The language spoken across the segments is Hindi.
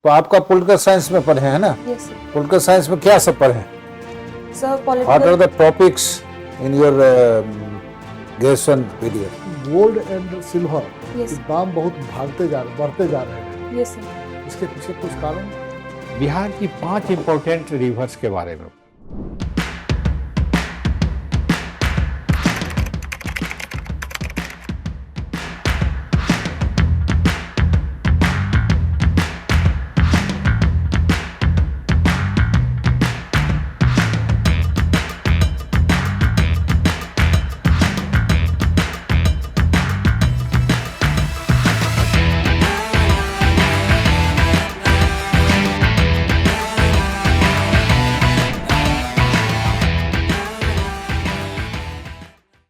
तो आपका पॉलिटिकल साइंस में पढ़े हैं ना? Yes, sir. पॉलिटिकल साइंस में क्या सब पढ़े हैं? Sir, What are political. the topics in your graduation period? Gold and silver Yes, के दाम बहुत बढ़ते जा रहे हैं। yes, sir. इसके पीछे कुछ कारण बिहार की 5 इंपॉर्टेंट रिवर्स के बारे में।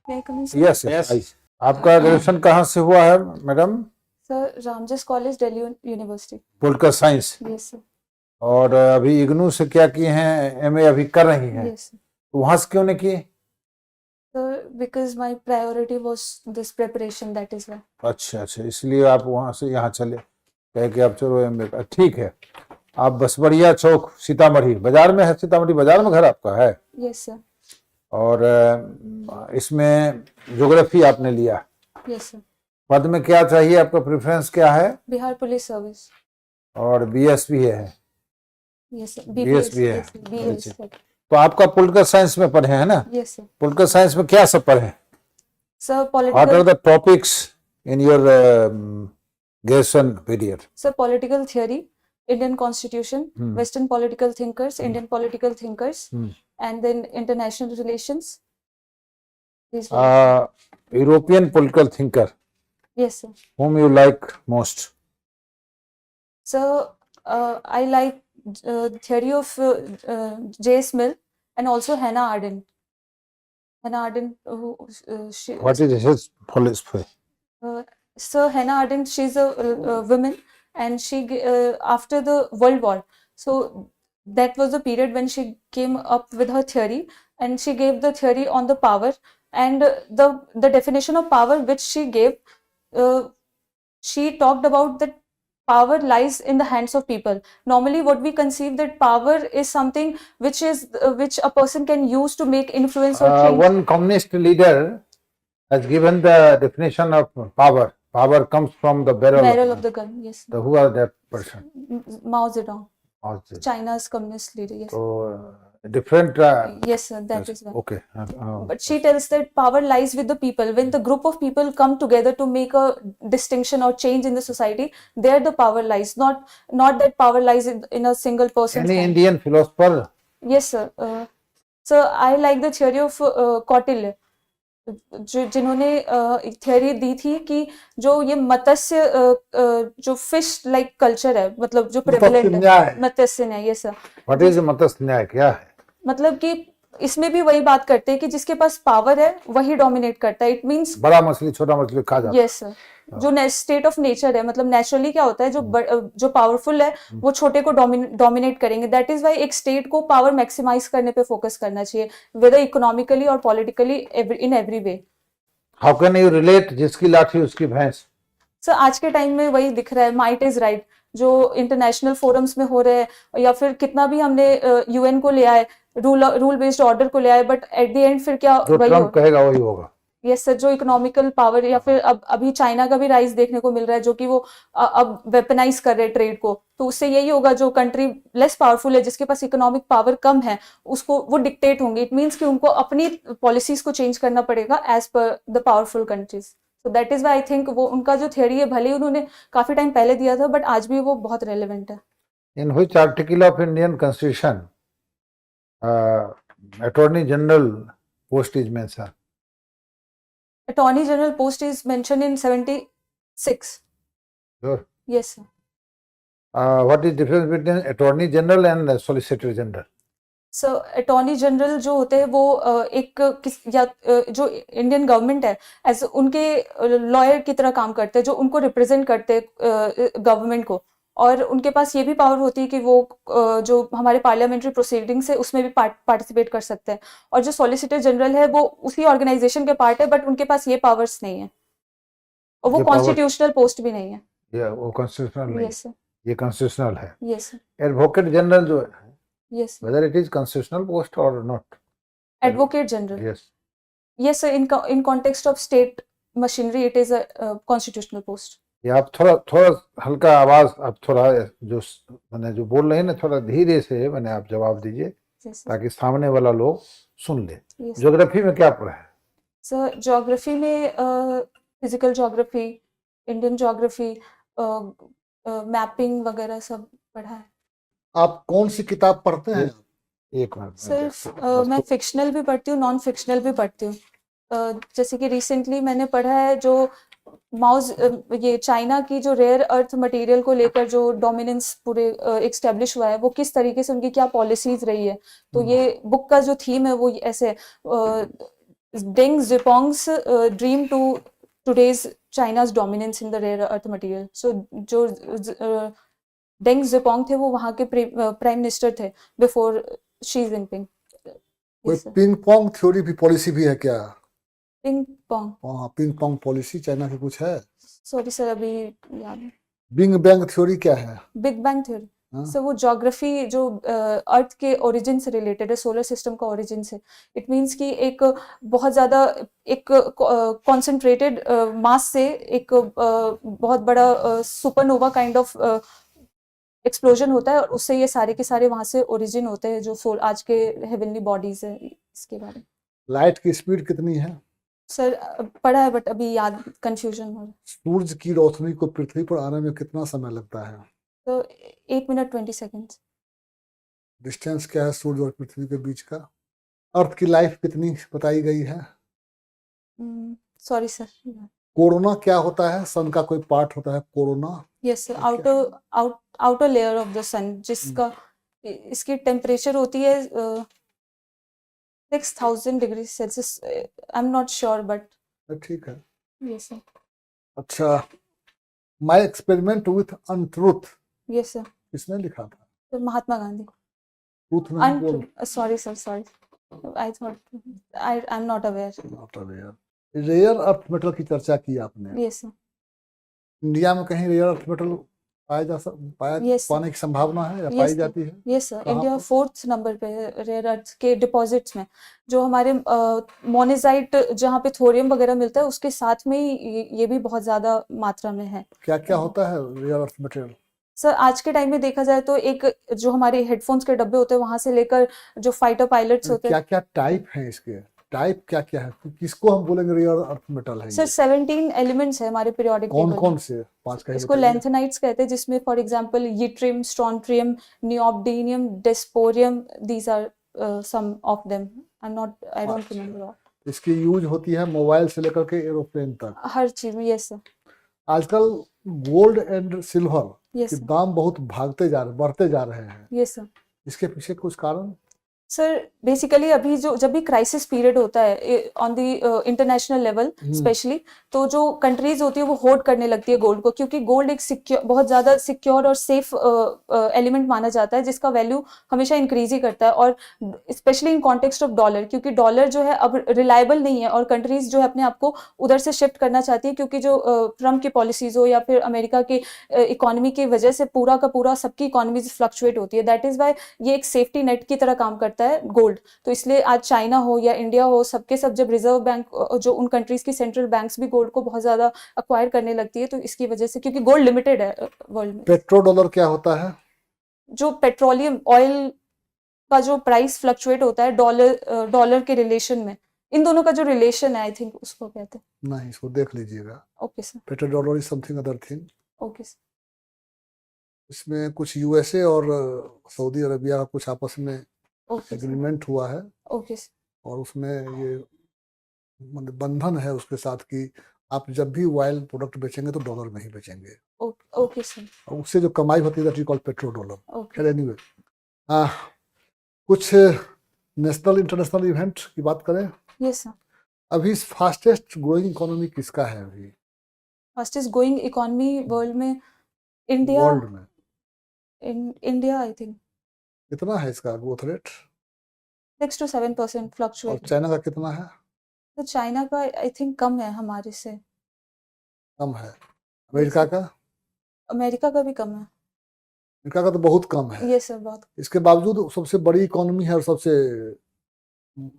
May I come in, sir? Yes, Yes. yes. आपका ग्रेजुएशन कहाँ से हुआ है madam? Sir, Ramjas College, Delhi University. Political science. Yes, sir. और अभी इग्नू से क्या किए हैं? एमए अभी कर रही हैं। Yes, sir. तो वहां से क्यों नहीं किए? Sir, because my priority was this preparation, that is why. अच्छा अच्छा, इसलिए आप वहां से यहाँ चले, कह के आप चलो एमए। ठीक है। आप बसबड़िया चौक सीतामढ़ी बाजार में है, सीतामढ़ी बाजार में घर आपका है? Yes, sir. और इसमें ज्योग्राफी आपने लिया। Yes, sir. पद में क्या चाहिए? आपका प्रेफरेंस क्या है? Bihar Police Service. और बीएस भी है? Yes, sir. BS भी है। Yes, sir. BS, अच्छा। sir. तो आपका पॉलिटिकल साइंस में पढ़े हैं ना? Yes, sir. पॉलिटिकल साइंस में क्या सब पढ़े हैं? Sir, What are political. the topics in your graduation period? Sir, political theory, Indian Constitution, Hmm. Western political thinkers, Indian political thinkers, Hmm. and then international relations. These were- European political thinker, Yes, sir. whom you like most? So, I like theory of J.S. Mill and also Hannah Arendt. Hannah Arendt, What is his philosophy? so Hannah Arendt, she's a woman, and she after the World War, so that was the period when she came up with her theory, and she gave the theory on the power, and the definition of power which she gave, she talked about that power lies in the hands of people. Normally what we conceive that power is something which is which a person can use to make influence or change. One communist leader has given the definition of power. Power comes from the barrel Barrel of of the gun. Yes, So who are that person? Mao Zedong, Or the- China's communist leader. Yes, So different. yes, sir, that is why. Okay. But she tells that power lies with the people. When the group of people come together to make a distinction or change in the society, there the power lies. Not that power lies in a single person's Any hand. Indian philosopher? Yes, sir. So I like the theory of Kautilya, जिन्होंने थियरी दी थी कि जो ये मत्स्य जो फिश लाइक कल्चर है, मतलब जो प्रेवलेंट है, न्याय। मत्स्य न्याय। ये सर, What is मत्स्य न्याय? क्या है? मतलब कि इसमें भी वही बात करते हैं कि जिसके पास पावर है वही डोमिनेट करता है। इट मींस बड़ा मछली छोटा मछली खा जाता है। यस सर, जो स्टेट ऑफ नेचर है, मतलब नेचुरली क्या होता है, जो पावरफुल है वो छोटे को डोमिनेट करेंगे। दैट इज वाई एक स्टेट को पावर मैक्सिमाइज करने पे फोकस करना चाहिए, वेदर इकोनॉमिकली और politically, in every way. How can you relate? जिसकी लाठी उसकी भैंस। सर आज के टाइम में वही दिख रहा है, माइट इज राइट, जो इंटरनेशनल फोरम्स में हो रहे हैं, या फिर कितना भी हमने यूएन को ले आए, रूल बेस्ड ऑर्डर को ले आए, बट एट द एंड फिर क्या जो वही ट्रम्प कहेगा वही होगा। यस सर, जो इकोनॉमिकल पावर, या फिर अब अभी चाइना का भी राइज देखने को मिल रहा है, जो कि वो अब वेपनाइज कर रहे हैं ट्रेड को, तो उससे यही होगा, जो कंट्री लेस पावरफुल है, जिसके पास इकोनॉमिक पावर कम है, उसको वो डिक्टेट होंगे। इट मीन्स कि उनको अपनी पॉलिसीज को चेंज करना पड़ेगा as per the powerful countries. So that is why I think वो उनका जो थियरी है, भले ही उन्होंने काफी टाइम पहले दिया था, बट आज भी वो बहुत रेलिवेंट है। In which article of Indian Constitution Attorney General post is mentioned? Attorney General post is mentioned in 76. Sure. Yes sir. What is difference between Attorney General and Solicitor General? So attorney general जो होते हैं वो जो इंडियन गवर्नमेंट है, एज उनके लॉयर की तरह काम करते हैं, जो उनको रिप्रेजेंट करते हैं गवर्नमेंट को, और उनके पास ये भी पावर होती है कि वो जो हमारे पार्लियामेंट्री प्रोसीडिंग्स है उसमें भी पार्टिसिपेट कर सकते हैं। और जो सॉलिसिटर जनरल है वो उसी ऑर्गेनाइजेशन के पार्ट है, बट उनके पास ये पावर्स नहीं है, और वो ये power- कॉन्स्टिट्यूशनल पोस्ट भी नहीं है। Yeah, वो constitutional नहीं। Yes sir. ये कॉन्स्टिट्यूशनल है। Yes, sir. एडवोकेट जनरल जो है, Yes, sir. whether it is constitutional post or not, Advocate General. yes, Yes, sir. In context of state machinery, it is a constitutional post. ये आप थोड़ा थोड़ा हल्का आवाज, आप थोड़ा जो मैंने जो बोल रहे हैं ना, थोड़ा धीरे से मैंने आप जवाब दीजिए Yes, sir. ताकि सामने वाला लोग सुन ले। Yes, sir. ज्योग्राफी में क्या पढ़ा है? सर ज्योग्राफी में physical geography, Indian geography, mapping वगैरह सब पढ़ा है। आप कौन सी किताब पढ़ते हैं? एक मिनट सर मैं फिक्शनल भी पढ़ती हूँ, नॉन फिक्शनल भी पढ़ती हूँ। जैसे कि रिसेंटली मैंने पढ़ा है जो माउज ये चाइना की जो रेयर अर्थ मटेरियल को लेकर जो डोमिनेंस पूरे एक्स्टेब्लिश हुआ है, वो किस तरीके से उनकी क्या पॉलिसीज रही है। तो ये बुक का जो थीम है वो ऐसे Deng Xiaoping's dream to today's China's dominance in the rare earth material. So जो डेंग जिपोंग थे वो वहाँ के प्राइम मिनिस्टर थे बिफोर शी जिनपिंग। कोई पिंग पोंग थ्योरी भी, पॉलिसी भी है क्या? पिंग पोंग, हाँ, पिंग पोंग पॉलिसी चाइना की कुछ है? सॉरी सर अभी याद नहीं। बिग बैंग थ्योरी क्या है? बिग बैंग थ्योरी हाँ? सर वो ज्योग्राफी जो अर्थ के ओरिजिन से रिलेटेड है, सोलर सिस्टम का ओरिजिन से। इट मींस कि एक बहुत ज़्यादा एक कॉन्सेंट्रेटेड मास से एक बहुत बड़ा सुपरनोवा काइंड ऑफ एक्सप्लोजन होता है और उससे ये सारे के सारे वहाँ से ओरिजिन होते हैं जो आज के हेवनली बॉडीज है। इसके बारे में लाइट की स्पीड कितनी है? सर पढ़ा है बट अभी याद कंफ्यूजन हो रहा है। सूरज की रोशनी को पृथ्वी पर आने में कितना समय लगता है? तो 8 मिनट 20 सेकेंड्स। डिस्टेंस क्या है सूरज और पृथ्वी के बीच का? अर्थ की लाइफ कितनी बताई गई है? Sorry sir. कोरोना क्या होता है? सन का कोई पार्ट होता है corona? Yes sir, outer layer of the sun, जिसका इसकी टेम्परेचर होती है 6000 degree Celsius. I am not sure but ठीक है। Yes sir. अच्छा, my experiment with untruth yes sir. किसने लिखा था? तो महात्मा गांधी। ट्रूथ नहीं बोल। Sorry sir, sorry, I thought I am not aware. Not aware. Rare earth metal की चर्चा की आपने। Yes sir. इंडिया में कहीं रेयर अर्थ मेटल पाने की संभावना है या पाई जाती है? यस सर, कहाँ इंडिया पर? 4th नंबर पे है रेयर अर्थ के डिपॉजिट्स में। जो हमारे मोनेजाइट जहाँ पे थोरियम वगैरह मिलता है उसके साथ में ही ये भी बहुत ज्यादा मात्रा में है। क्या क्या होता है रेयर अर्थ मटेरियल? सर आज के टाइम में देखा जाए तो एक जो हमारे हेडफोन्स के डब्बे होते हैं वहां से लेकर जो फाइटर पायलट्स होते क्या हैं। क्या टाइप है इसके? टाइप क्या क्या है? किसको हम बोलेंगे रेयर अर्थ मेटल है? सर 17 एलिमेंट्स है हमारे पीरियोडिक कौन टेबल कौन में। से? 5 का ही इसको बताइए। लैंथेनाइट्स कहते हैं, जिसमें for example yttrium, strontium, neodymium, dysprosium, these are some of them. I don't अच्छा। रिमेंबर। इसकी यूज होती है मोबाइल से लेकर के एरोप्लेन तक। हर चीज में। Yes sir. आजकल गोल्ड एंड सिल्वर यस के सर। दाम बहुत बढ़ते जा रहे हैं। Yes sir. इसके पीछे कुछ कारण? सर बेसिकली अभी जब भी क्राइसिस पीरियड होता है on the international level specially, तो जो कंट्रीज होती है वो होल्ड करने लगती है गोल्ड को, क्योंकि गोल्ड एक सिक्योर, बहुत ज़्यादा सिक्योर और सेफ एलिमेंट माना जाता है जिसका वैल्यू हमेशा इंक्रीज ही करता है। और specially in context of dollar, क्योंकि डॉलर जो है अब रिलायबल नहीं है और कंट्रीज जो है अपने आप को उधर से शिफ्ट करना चाहती है, क्योंकि जो ट्रम्प की पॉलिसीज हो या फिर अमेरिका की इकोनॉमी की वजह से पूरा का पूरा सबकी इकोनॉमीज फ्लक्चुएट होती है। दैट इज वाई ये एक सेफ्टी नेट की तरह काम करता है गोल्ड। तो इसलिए आज चाइना हो या इंडिया हो, सबके सब जब रिजर्व बैंक जो उन कंट्रीज की सेंट्रल बैंक्स भी गोल्ड को बहुत ज्यादा अक्वायर करने लगती है, तो इसकी वजह से, क्योंकि गोल्ड लिमिटेड है वर्ल्ड में। पेट्रो डॉलर क्या होता है? जो पेट्रोलियम ऑयल का जो प्राइस फ्लक्चुएट होता है डॉलर के रिलेशन में, इन दोनों का जो रिलेशन है, आई थिंक उसको कहते हैं। नहीं, इसको देख लीजिएगा। Okay sir. Petro dollar is something other thing. Okay sir. इसमें कुछ यूएसए और सऊदी अरबिया का कुछ आपस में ओके सर। एग्रीमेंट हुआ है ओके सर। और उसमें ये मतलब बंधन है उसके साथ कि आप जब भी ऑयल प्रोडक्ट बेचेंगे तो डॉलर में ही बेचेंगे। Okay sir. और उससे जो कमाई होती है that is called petro dollar. Okay. खैर एनीवे, कुछ नेशनल इंटरनेशनल इवेंट की बात करें। Yes sir. अभी फास्टेस्ट ग्रोइंग इकोनॉमी किसका है अभी फास्टेस्ट ग्रोइंग इकोनॉमी वर्ल्ड में इंडिया, वर्ल्ड में? इंडिया आई थिंक कितना है इसका ग्रोथ रेट? 6 to 7% और फ्लक्चुएट। चाइना का कितना है? तो चाइना का आई थिंक कम है हमारे से। कम है। अमेरिका का? अमेरिका का भी कम है। अमेरिका का तो बहुत कम है। ये सर बहुत इसके बावजूद सबसे बड़ी इकोनॉमी है और सबसे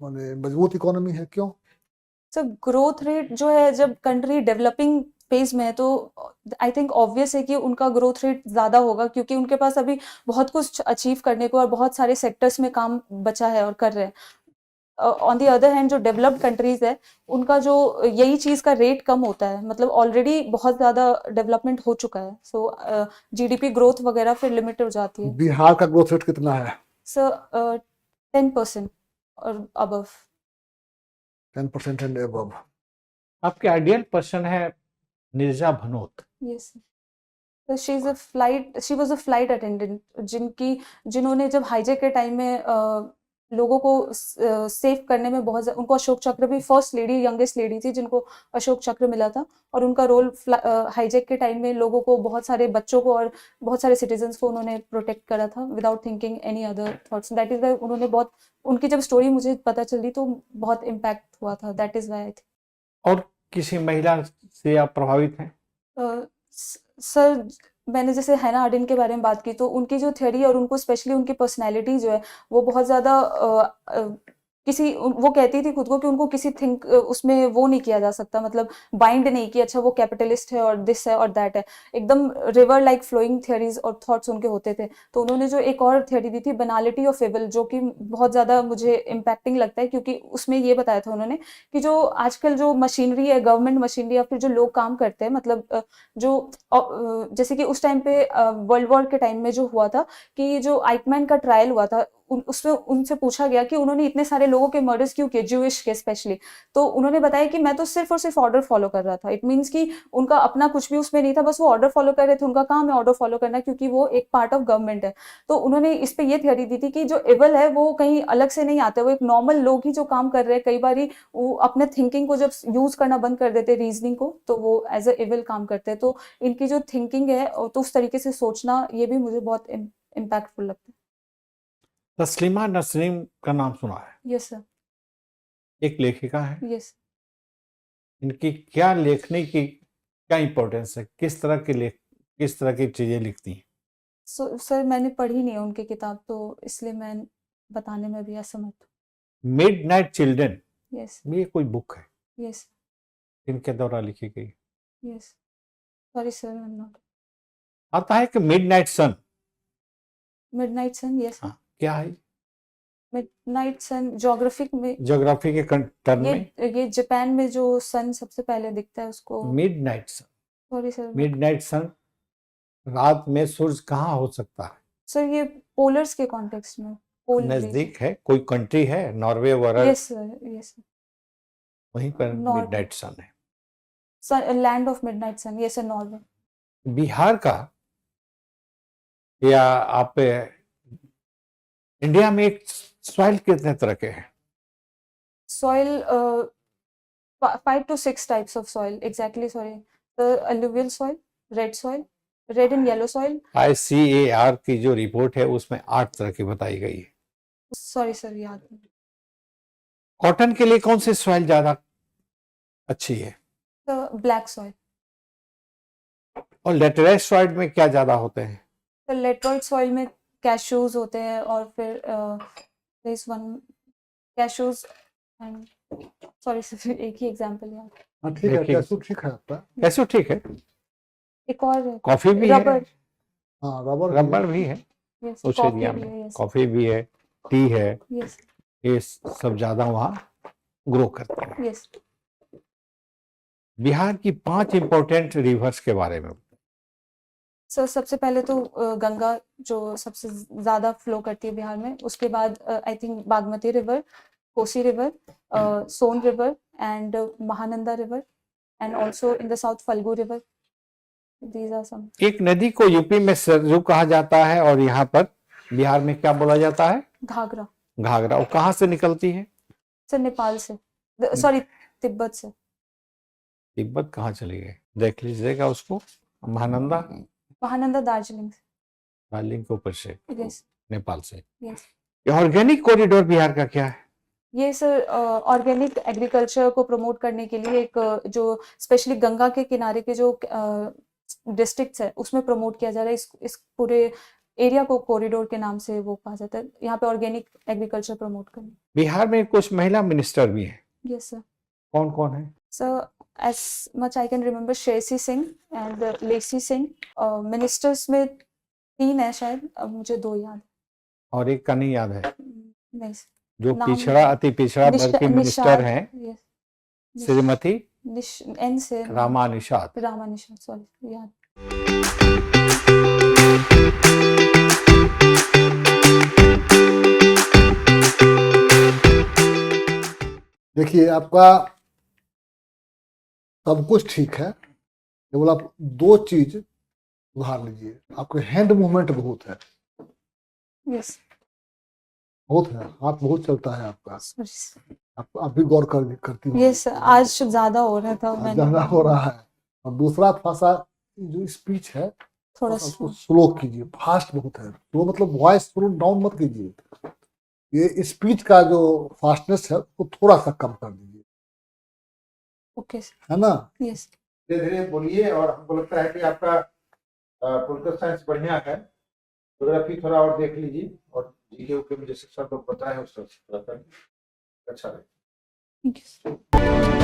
माने मजबूत इकोनॉमी है, क्यों? सर ग्रोथ रेट जो है, जब कंट्री डेवलपिंग फेज में है तो आई थिंक ऑब्वियस है कि उनका ग्रोथ रेट ज़्यादा होगा, क्योंकि उनके पास अभी बहुत कुछ अचीव करने को और बहुत सारे सेक्टर्स में काम बचा है और कर रहे हैं। ऑन द अदर हैंड जो डेवलप्ड कंट्रीज है उनका जो यही चीज़ का रेट कम होता है, मतलब ऑलरेडी बहुत ज़्यादा डेवलपमेंट हो चुका है, सो जीडीपी ग्रोथ वगैरह फिर लिमिट हो जाती है। बिहार का ग्रोथ रेट कितना है? सर 10% और अबव। 10% and above. आपके आइडियल पर्सन है Nirja Bhanot. Yes sir, she was a flight attendant जिन्होंने जब हाईजैक के टाइम में लोगों को सेव करने में बहुत उनको अशोक चक्र भी, फर्स्ट लेडी, यंगेस्ट लेडी थी जिनको अशोक चक्र मिला था, और उनका रोल हाईजैक के टाइम में लोगों को, बहुत सारे बच्चों को और बहुत सारे सिटीजन्स को उन्होंने प्रोटेक्ट करा था without thinking any other thoughts. That is why उन्होंने बहुत, उनकी जब स्टोरी मुझे पता चली तो बहुत इम्पैक्ट हुआ था। That is why. और किसी महिला से आप प्रभावित हैं? सर मैंने जैसे हैना आर्डेन के बारे में बात की तो उनकी जो थ्योरी और उनको स्पेशली उनकी पर्सनैलिटी जो है वो बहुत ज़्यादा वो कहती थी खुद को कि उनको किसी उसमें वो नहीं किया जा सकता, मतलब बाइंड नहीं कि अच्छा वो कैपिटलिस्ट है और दिस है और दैट है। एकदम रिवर लाइक फ्लोइंग थियरीज और थॉट्स उनके होते थे। तो उन्होंने जो एक और थ्योरी दी थी बनालिटी ऑफ एविल, जो कि बहुत ज़्यादा मुझे इम्पैक्टिंग लगता है, क्योंकि उसमें ये बताया था उन्होंने कि जो आजकल जो मशीनरी है, गवर्नमेंट मशीनरी या फिर जो लोग काम करते हैं, मतलब जैसे कि उस टाइम पे वर्ल्ड वॉर के टाइम में जो हुआ था कि जो आइकमैन का ट्रायल हुआ था उसमें उनसे पूछा गया कि उन्होंने इतने सारे लोगों के मर्डर्स क्यों किए, ज्यूइश के स्पेशली। तो उन्होंने बताया कि मैं तो सिर्फ और सिर्फ ऑर्डर फॉलो कर रहा था। इट मीन्स कि उनका अपना कुछ भी उसमें नहीं था, बस वो ऑर्डर फॉलो कर रहे थे, उनका काम है ऑर्डर फॉलो करना, क्योंकि वो एक पार्ट ऑफ गवर्नमेंट है। तो उन्होंने इस पे ये थ्योरी दी थी कि जो एविल है वो कहीं अलग से नहीं आते, वो एक नॉर्मल लोग ही जो काम कर रहे हैं, कई बार वो अपने थिंकिंग को जब यूज करना बंद कर देते, रीजनिंग को, तो वो एज ए एविल काम करते हैं। तो इनकी जो थिंकिंग है तो उस तरीके से सोचना, ये भी मुझे बहुत इम्पैक्टफुल लगता है। तस्लीमा नसरीन का नाम सुना है? Yes sir. एक लेखिका है। यस। इनकी क्या लेखनी की क्या इम्पोर्टेंस है? किस तरह की चीजें लिखती हैं? सर मैंने पढ़ी नहीं है उनकी किताब, तो इसलिए मैं बताने में भी असमर्थ हूँ। Midnight children, yes. ये कोई बुक है, यस। इनके द्वारा लिखी गई। Yes. Sorry sir, I am not. आता है कि मिडनाइट सन। Midnight sun, yes. हाँ, क्या है? मिडनाइट सन ज्योग्राफिक में, ज्योग्राफी के टर्म में ये जापान में जो सन सबसे पहले दिखता है उसको। Midnight sun. Sorry sir. Midnight sun, रात में सूरज कहाँ हो सकता है? सर ये पोलर्स के कॉन्टेक्स्ट में, पोल नजदीक है, कोई कंट्री है, नॉर्वे वगैरह, यस सर। यस वहीं पर नॉर्वे। मिडनाइट सन है। Sir land of midnight sun, yes sir, Norway. Bihar का या आप इंडिया में एक सॉइल कितने तरह के हैं? Soil, 5 to 6 types of soil, exactly, sorry. The alluvial soil, red soil, red and yellow soil. ICAR की जो रिपोर्ट है उसमें 8 तरह की बताई गई है। Sorry sir, याद नहीं। कॉटन के लिए कौन सी सॉइल ज्यादा अच्छी है? The black soil. और लेटराइट सॉइल में क्या ज्यादा होते हैं? The laterite soil में cashews होते हैं, और फिर this one cashews and sorry sir, एक ही एग्जांपल याद। हाँ ठीक है, देखिए। कैसू ठीक है आपका। कैसे ठीक है? एक और है, कॉफी भी रबर। है, हाँ रबर रबर भी है yes, उस coffee एरिया भी में, है, yes, कॉफी भी है, टी है, yes, ये सब ज्यादा वहाँ ग्रो करते हैं। yes. बिहार की 5 इंपॉर्टेंट रिवर्स के बारे में। सर सबसे पहले तो गंगा जो सबसे ज़्यादा फ्लो करती है बिहार में, उसके बाद I think Bagmati river, Kosi river, Son river and Mahananda river, and also in the south Phalgu river. These are some. एक नदी को यूपी में सरयू कहा जाता है और यहाँ पर बिहार में क्या बोला जाता है? घाघरा। घाघरा। वो कहाँ से निकलती है? सर नेपाल से, सॉरी तिब्बत से। तिब्बत कहाँ चली गई? देख लीजिएगा उसको। महानंदा महानंदा दार्जिलिंग से। दार्जिलिंग के ऊपर से, यस नेपाल से। यस। ये ऑर्गेनिक कॉरिडोर बिहार का क्या है? ये सर ऑर्गेनिक एग्रीकल्चर को प्रमोट करने के लिए एक जो स्पेशली गंगा के किनारे के जो डिस्ट्रिक्ट्स है उसमें प्रमोट किया जा रहा है। इस पूरे एरिया को कॉरिडोर के नाम से वो कहा जाता है। यहाँ पे ऑर्गेनिक एग्रीकल्चर प्रमोट करना। बिहार में कुछ महिला मिनिस्टर भी हैं, यस सर। कौन कौन है? So, as much I can remember, Shreyasi Singh and Lesi Singh. Ministers में 3 है शायद, अब मुझे 2 याद और एक का नहीं याद है, नहीं sir। जो नाम पिछड़ा अति पिछड़ा वर्ग के मिनिस्टर हैं, yes, श्रीमती एन से रामा निषाद। रामा निषाद, सॉरी याद। देखिए, आपका सब कुछ ठीक है, केवल आप 2 चीज उधार लीजिए। आपके हैंड मूवमेंट बहुत है, यस बहुत है, हाथ बहुत चलता है आपका। सॉरी। आप भी गौर करती होंगी। यस आज ज्यादा हो रहा था, मैंने ज्यादा हो रहा है। और दूसरा, थोड़ा सा जो स्पीच है थोड़ा थोड़ा उसको स्लो कीजिए, फास्ट बहुत है। तो मतलब वॉइस स्लो डाउन मत कीजिए, ये स्पीच का जो फास्टनेस है उसको थोड़ा सा कम कर दीजिए, ओके है ना। यस। धीरे धीरे बोलिए। और हमको लगता है कि आपका पॉलिटिकल साइंस बढ़िया है, ज्योग्राफी थोड़ा और देख लीजिए, और जीके उके में जैसे सब लोग बताए उस तरह से थोड़ा सा अच्छा लगे। Thank you.